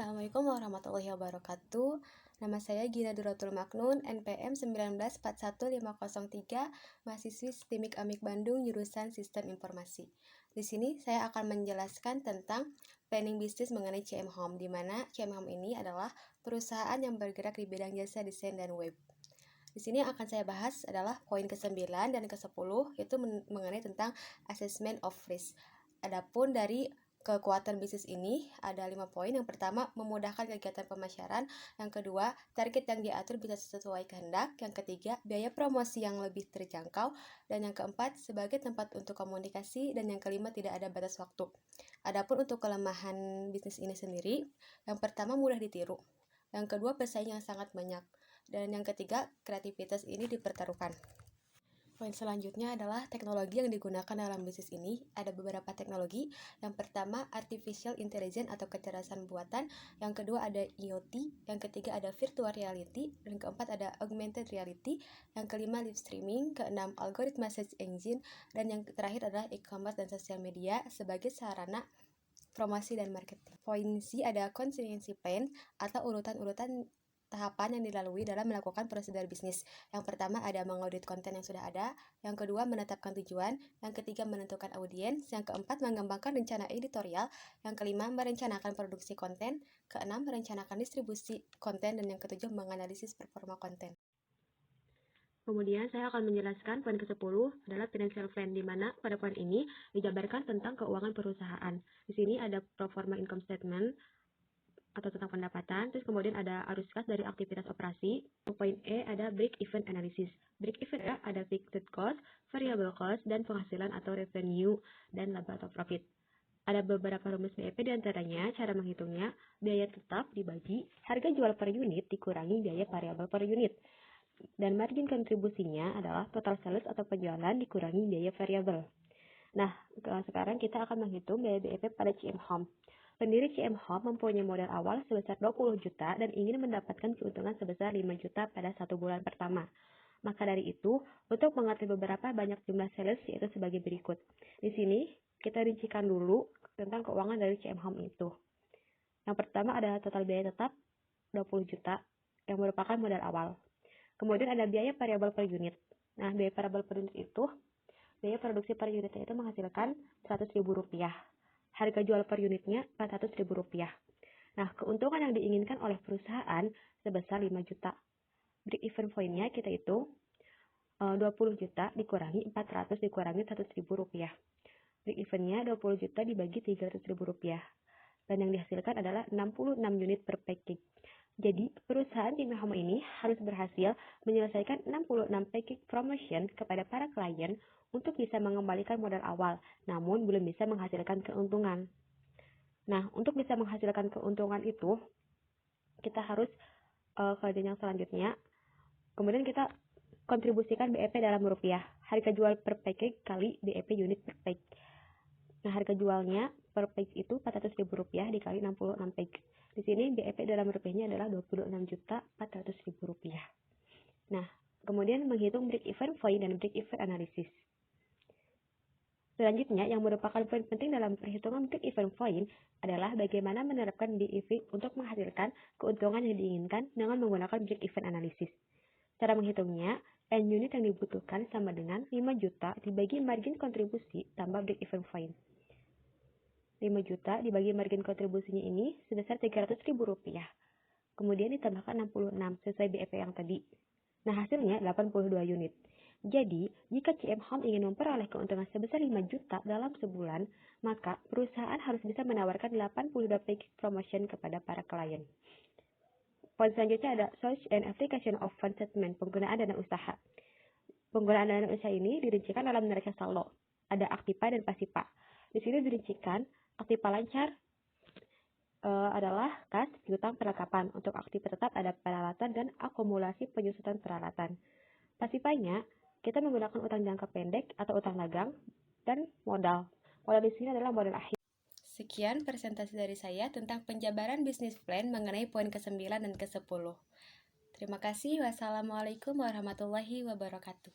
Assalamualaikum warahmatullahi wabarakatuh. Nama saya Gina Duratul Maknun, NPM 1941503, mahasiswi Sistemik Amik Bandung, jurusan Sistem Informasi. Di sini saya akan menjelaskan tentang planning bisnis mengenai CM Home, di mana CM Home ini adalah perusahaan yang bergerak di bidang jasa desain dan web. Di sini yang akan saya bahas adalah poin ke-9 dan ke-10, yaitu mengenai tentang assessment of risk. Adapun dari kekuatan bisnis ini ada 5 poin. Yang pertama, memudahkan kegiatan pemasaran. Yang kedua, target yang diatur bisa sesuai kehendak. Yang ketiga, biaya promosi yang lebih terjangkau. Dan yang keempat, sebagai tempat untuk komunikasi. Dan yang kelima, tidak ada batas waktu. Adapun untuk kelemahan bisnis ini sendiri, yang pertama, mudah ditiru. Yang kedua, pesaing yang sangat banyak. Dan yang ketiga, kreativitas ini dipertaruhkan. Poin selanjutnya adalah teknologi yang digunakan dalam bisnis ini. Ada beberapa teknologi. Yang pertama, artificial intelligence atau kecerdasan buatan. Yang kedua ada IoT. Yang ketiga ada virtual reality. Dan keempat ada augmented reality. Yang kelima live streaming. Keenam algoritma search engine. Dan yang terakhir adalah e-commerce dan sosial media sebagai sarana promosi dan marketing. Poin C ada contingency plan atau urutan-urutan tahapan yang dilalui dalam melakukan prosedur bisnis. Yang pertama ada mengaudit konten yang sudah ada, yang kedua menetapkan tujuan, yang ketiga menentukan audiens, yang keempat mengembangkan rencana editorial, yang kelima merencanakan produksi konten, keenam merencanakan distribusi konten, dan yang ketujuh menganalisis performa konten. Kemudian saya akan menjelaskan poin ke-10 adalah financial plan, di mana pada poin ini dijabarkan tentang keuangan perusahaan. Di sini ada pro forma income statement atau tentang pendapatan, terus kemudian ada arus kas dari aktivitas operasi. Poin E ada break even analysis. Break even ada fixed cost, variable cost, dan penghasilan atau revenue dan laba atau profit. Ada beberapa rumus BEP diantaranya, cara menghitungnya, biaya tetap dibagi harga jual per unit dikurangi biaya variabel per unit. Dan margin kontribusinya adalah total sales atau penjualan dikurangi biaya variabel. Nah, sekarang kita akan menghitung biaya BEP pada CM Home. Pendiri CM Home mempunyai modal awal sebesar 20 juta dan ingin mendapatkan keuntungan sebesar 5 juta pada 1 bulan pertama. Maka dari itu, untuk mengatur beberapa banyak jumlah sales yaitu sebagai berikut. Di sini, kita rincikan dulu tentang keuangan dari CM Home itu. Yang pertama ada total biaya tetap 20 juta yang merupakan modal awal. Kemudian ada biaya variabel per unit. Nah, biaya variabel per unit itu, biaya produksi per unitnya itu menghasilkan Rp100.000. Harga jual per unitnya Rp400.000. Nah, keuntungan yang diinginkan oleh perusahaan sebesar 5 juta. Break even point-nya kita hitung 20 juta dikurangi 400 dikurangi Rp100.000. Break even-nya 20 juta dibagi Rp300.000. Dan yang dihasilkan adalah 66 unit per package. Jadi, perusahaan CM Home ini harus berhasil menyelesaikan 66 package promotion kepada para klien untuk bisa mengembalikan modal awal, namun belum bisa menghasilkan keuntungan. Nah, untuk bisa menghasilkan keuntungan itu, kita harus ke jenjang selanjutnya. Kemudian kita kontribusikan BEP dalam rupiah. Harga jual per package kali BEP unit per package. Nah, harga jualnya per package itu Rp400.000 dikali 66 package. Di sini BEP dalam rupiahnya adalah Rp26.400.000. Nah, kemudian menghitung break even point dan break even analysis. Selanjutnya, yang merupakan poin penting dalam perhitungan break even point adalah bagaimana menerapkan BEV untuk menghasilkan keuntungan yang diinginkan dengan menggunakan break even analysis. Cara menghitungnya, N unit yang dibutuhkan sama dengan 5 juta dibagi margin kontribusi tambah break even point. 5 juta dibagi margin kontribusinya ini sebesar Rp300.000. Kemudian ditambahkan 66 sesuai BEP yang tadi. Nah, hasilnya 82 unit. Jadi, jika CM Home ingin memperoleh keuntungan sebesar 5 juta dalam sebulan, maka perusahaan harus bisa menawarkan 82 package promotion kepada para klien. Poin selanjutnya ada source and application of fund statement, penggunaan dana usaha. Penggunaan dana usaha ini dirincikan dalam neraca saldo. Ada aktiva dan pasiva. Di sini dirincikan aktiva lancar adalah kas, piutang, perlengkapan. Untuk aktiva tetap ada peralatan dan akumulasi penyusutan peralatan. Pasivanya, kita menggunakan utang jangka pendek atau utang dagang dan modal. Modal di sini adalah modal akhir. Sekian presentasi dari saya tentang penjabaran bisnis plan mengenai poin ke-9 dan ke-10. Terima kasih. Wassalamualaikum warahmatullahi wabarakatuh.